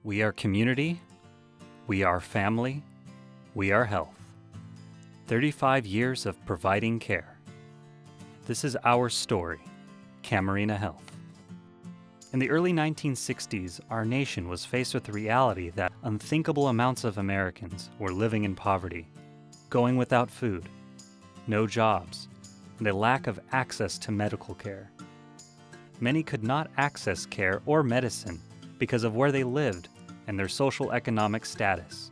We are community, we are family, we are health. 35 years of providing care. This is our story, Camarena Health. In the early 1960s, our nation was faced with the reality that unthinkable amounts of Americans were living in poverty, going without food, no jobs, and a lack of access to medical care. Many could not access care or medicine because of where they lived and their social economic status.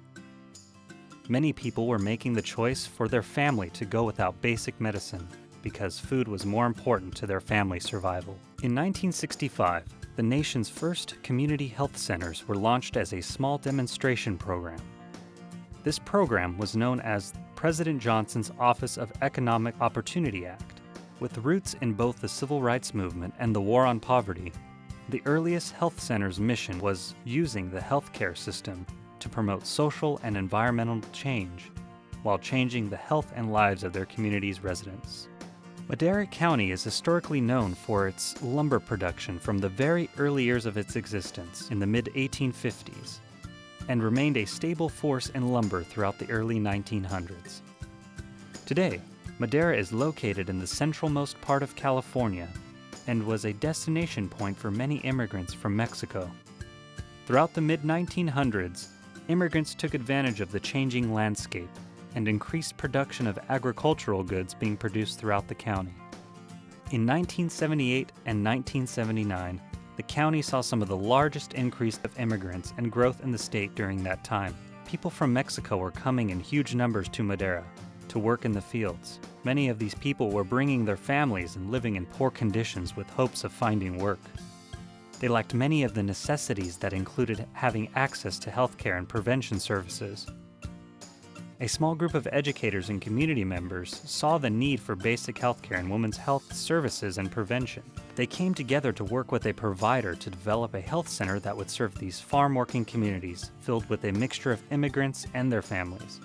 Many people were making the choice for their family to go without basic medicine because food was more important to their family survival. In 1965, the nation's first community health centers were launched as a small demonstration program. This program was known as President Johnson's Office of Economic Opportunity Act. With roots in both the Civil Rights Movement and the War on Poverty, the earliest health center's mission was using the healthcare system to promote social and environmental change while changing the health and lives of their community's residents. Madera County is historically known for its lumber production from the very early years of its existence in the mid-1850s and remained a stable force in lumber throughout the early 1900s. Today, Madera is located in the centralmost part of California and was a destination point for many immigrants from Mexico. Throughout the mid-1900s, immigrants took advantage of the changing landscape and increased production of agricultural goods being produced throughout the county. In 1978 and 1979, the county saw some of the largest increase of immigrants and growth in the state during that time. People from Mexico were coming in huge numbers to Madera to work in the fields. Many of these people were bringing their families and living in poor conditions with hopes of finding work. They lacked many of the necessities that included having access to healthcare and prevention services. A small group of educators and community members saw the need for basic healthcare and women's health services and prevention. They came together to work with a provider to develop a health center that would serve these farm-working communities filled with a mixture of immigrants and their families.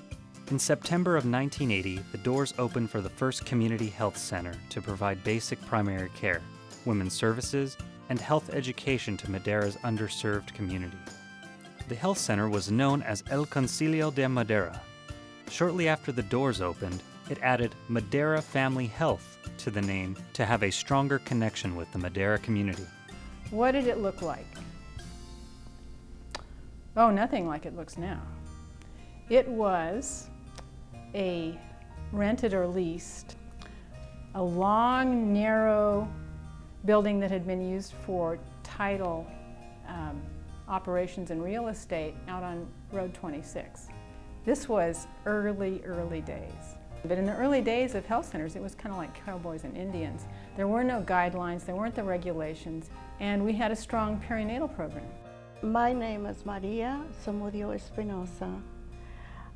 In September of 1980, the doors opened for the first community health center to provide basic primary care, women's services, and health education to Madera's underserved community. The health center was known as El Concilio de Madera. Shortly after the doors opened, it added Madera Family Health to the name to have a stronger connection with the Madera community. What did it look like? Oh, nothing like it looks now. It was a rented or leased, a long, narrow building that had been used for title operations and real estate out on Road 26. This was early days. But in the early days of health centers, it was kind of like cowboys and Indians. There were no guidelines, there weren't the regulations, and we had a strong perinatal program. My name is Maria Zamudio Espinosa.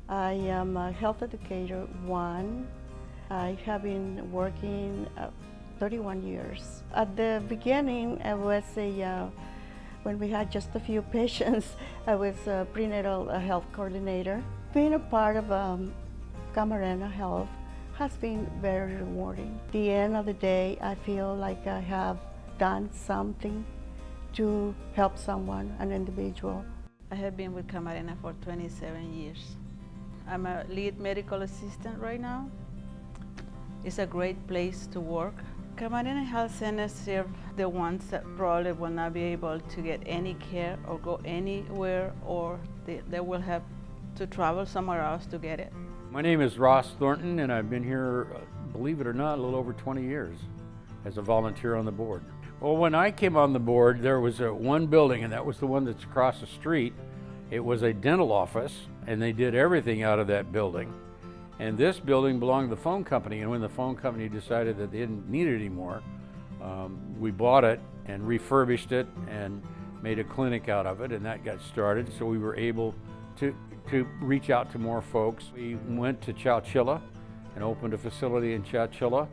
I am a health educator 1. I have been working 31 years. At the beginning, I was when we had just a few patients, I was a prenatal health coordinator. Being a part of Camarena Health has been very rewarding. At the end of the day, I feel like I have done something to help someone, an individual. I have been with Camarena for 27 years. I'm a lead medical assistant right now. It's a great place to work. Camarena Health Centers serve the ones that probably will not be able to get any care or go anywhere, or they will have to travel somewhere else to get it. My name is Ross Thornton, and I've been here, believe it or not, a little over 20 years as a volunteer on the board. Well, when I came on the board, there was one building, and that was the one that's across the street. It was a dental office, and they did everything out of that building. And this building belonged to the phone company, and when the phone company decided that they didn't need it anymore, we bought it and refurbished it and made a clinic out of it, and that got started. So we were able to reach out to more folks. We went to Chowchilla and opened a facility in Chowchilla,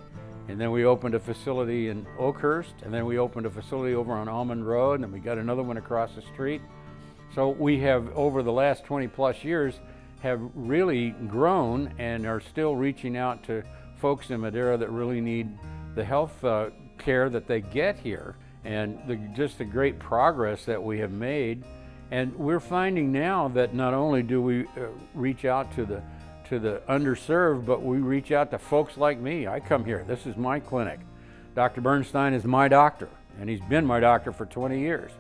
and then we opened a facility in Oakhurst, and then we opened a facility over on Almond Road, and then we got another one across the street. So we have, over the last 20 plus years, have really grown and are still reaching out to folks in Madera that really need the health care that they get here. And just the great progress that we have made And we're finding now that not only do we reach out to the underserved, but we reach out to folks like me. I come here, this is my clinic. Dr. Bernstein is my doctor, and he's been my doctor for 20 years,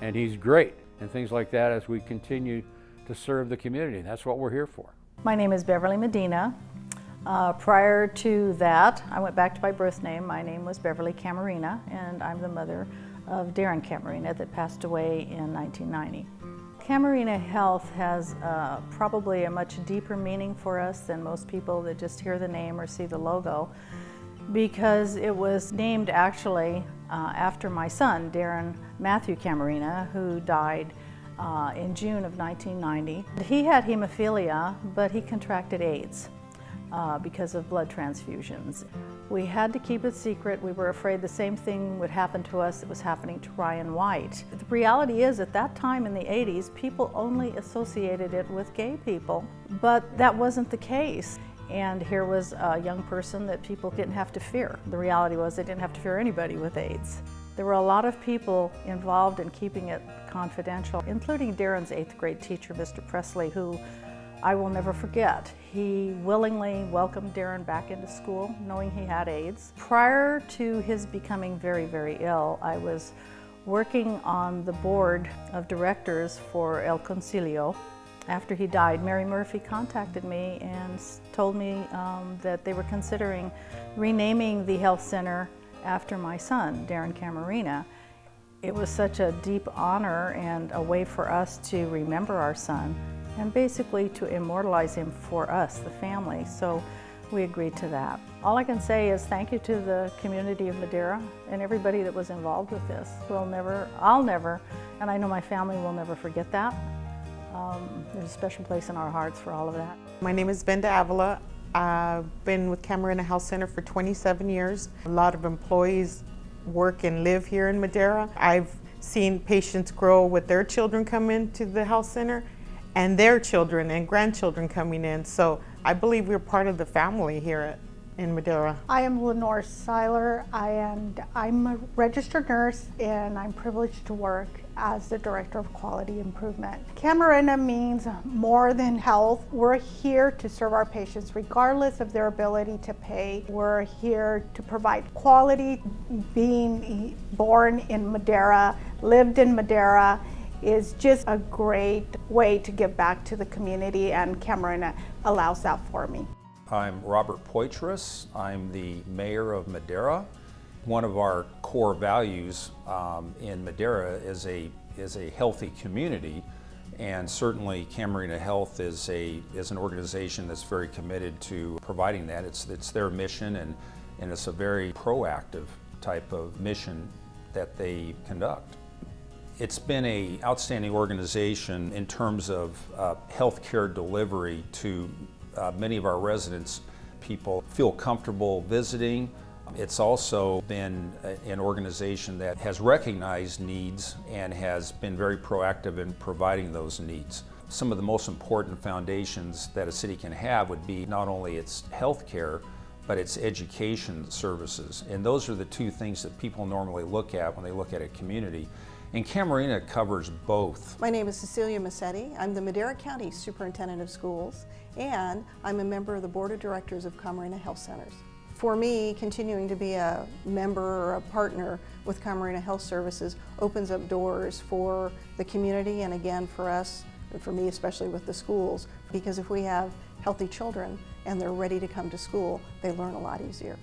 and he's great, and things like that as we continue to serve the community. That's what we're here for. My name is Beverly Medina. Prior to that, I went back to my birth name. My name was Beverly Camarena, and I'm the mother of Darren Camarena that passed away in 1990. Camarena Health has probably a much deeper meaning for us than most people that just hear the name or see the logo, because it was named actually after my son, Darren Matthew Camarena, who died in June of 1990. He had hemophilia, but he contracted AIDS because of blood transfusions. We had to keep it secret. We were afraid the same thing would happen to us that was happening to Ryan White. The reality is, at that time in the 80s, people only associated it with gay people, but that wasn't the case. And here was a young person that people didn't have to fear. The reality was they didn't have to fear anybody with AIDS. There were a lot of people involved in keeping it confidential, including Darren's 8th grade teacher, Mr. Presley, who I will never forget. He willingly welcomed Darren back into school, knowing he had AIDS. Prior to his becoming very, very ill, I was working on the board of directors for El Concilio. After he died, Mary Murphy contacted me and told me that they were considering renaming the health center after my son, Darren Camarena. It was such a deep honor and a way for us to remember our son and basically to immortalize him for us, the family. So we agreed to that. All I can say is thank you to the community of Madera and everybody that was involved with this. I'll never, and I know my family will never forget that. There's a special place in our hearts for all of that. My name is Venda Avila. I've been with Camarena Health Center for 27 years. A lot of employees work and live here in Madera. I've seen patients grow with their children come into the health center and their children and grandchildren coming in. So I believe we're part of the family here in Madera. I am Leonor Seiler, and I'm a registered nurse, and I'm privileged to work as the Director of Quality Improvement. Camarena means more than health. We're here to serve our patients regardless of their ability to pay. We're here to provide quality. Being born in Madera, lived in Madera, is just a great way to give back to the community, and Camarena allows that for me. I'm Robert Poythress. I'm the mayor of Madera. One of our core values in Madera is a healthy community, and certainly Camarena Health is an organization that's very committed to providing that. It's their mission, and it's a very proactive type of mission that they conduct. It's been an outstanding organization in terms of healthcare delivery to many of our residents. People feel comfortable visiting. It's also been an organization that has recognized needs and has been very proactive in providing those needs. Some of the most important foundations that a city can have would be not only its healthcare, but its education services. And those are the two things that people normally look at when they look at a community. And Camarena covers both. My name is Cecilia Massetti. I'm the Madera County Superintendent of Schools, and I'm a member of the Board of Directors of Camarena Health Centers. For me, continuing to be a member or a partner with Camarena Health Services opens up doors for the community, and again for us, and for me especially with the schools, because if we have healthy children and they're ready to come to school, they learn a lot easier.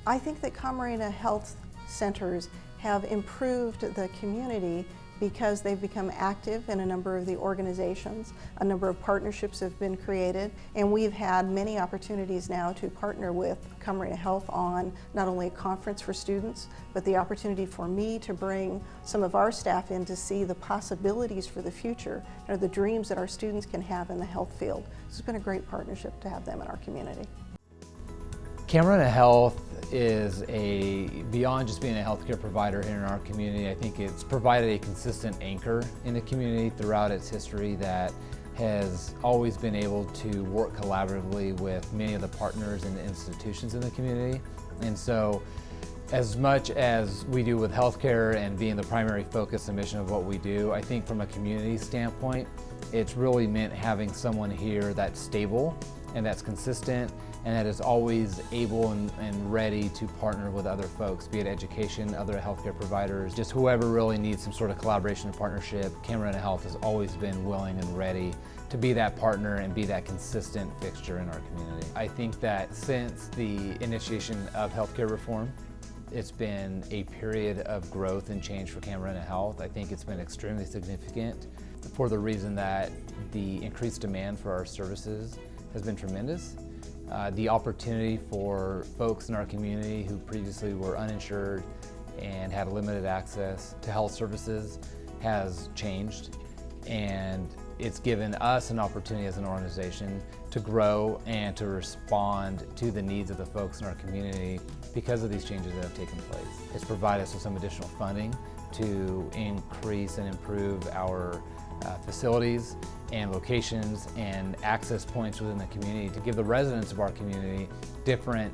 I think that Camarena Health Centers have improved the community because they've become active in a number of the organizations. A number of partnerships have been created, and we've had many opportunities now to partner with Camarena Health on not only a conference for students, but the opportunity for me to bring some of our staff in to see the possibilities for the future, or the dreams that our students can have in the health field. This has been a great partnership to have them in our community. Camarena Health is beyond just being a healthcare provider here in our community. I think it's provided a consistent anchor in the community throughout its history that has always been able to work collaboratively with many of the partners and institutions in the community. And so As much as we do with healthcare and being the primary focus and mission of what we do, I think from a community standpoint, it's really meant having someone here that's stable and that's consistent and that is always able and ready to partner with other folks, be it education, other healthcare providers, just whoever really needs some sort of collaboration and partnership. Camarena Health has always been willing and ready to be that partner and be that consistent fixture in our community. I think that since the initiation of healthcare reform, it's been a period of growth and change for Camarena Health. I think it's been extremely significant for the reason that the increased demand for our services has been tremendous. The opportunity for folks in our community who previously were uninsured and had limited access to health services has changed, and it's given us an opportunity as an organization to grow and to respond to the needs of the folks in our community because of these changes that have taken place. It's provided us with some additional funding to increase and improve our facilities and locations and access points within the community to give the residents of our community different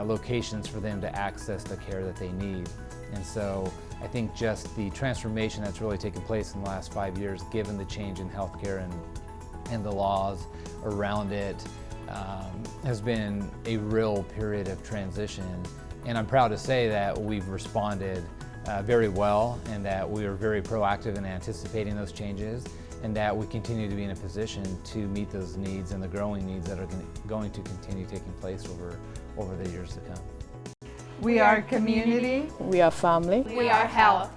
locations for them to access the care that they need. And so I think just the transformation that's really taken place in the last 5 years, given the change in healthcare and the laws around it, has been a real period of transition. And I'm proud to say that we've responded very well and that we are very proactive in anticipating those changes and that we continue to be in a position to meet those needs and the growing needs that are going to continue taking place over the years to come. We are community. We are family. We are health.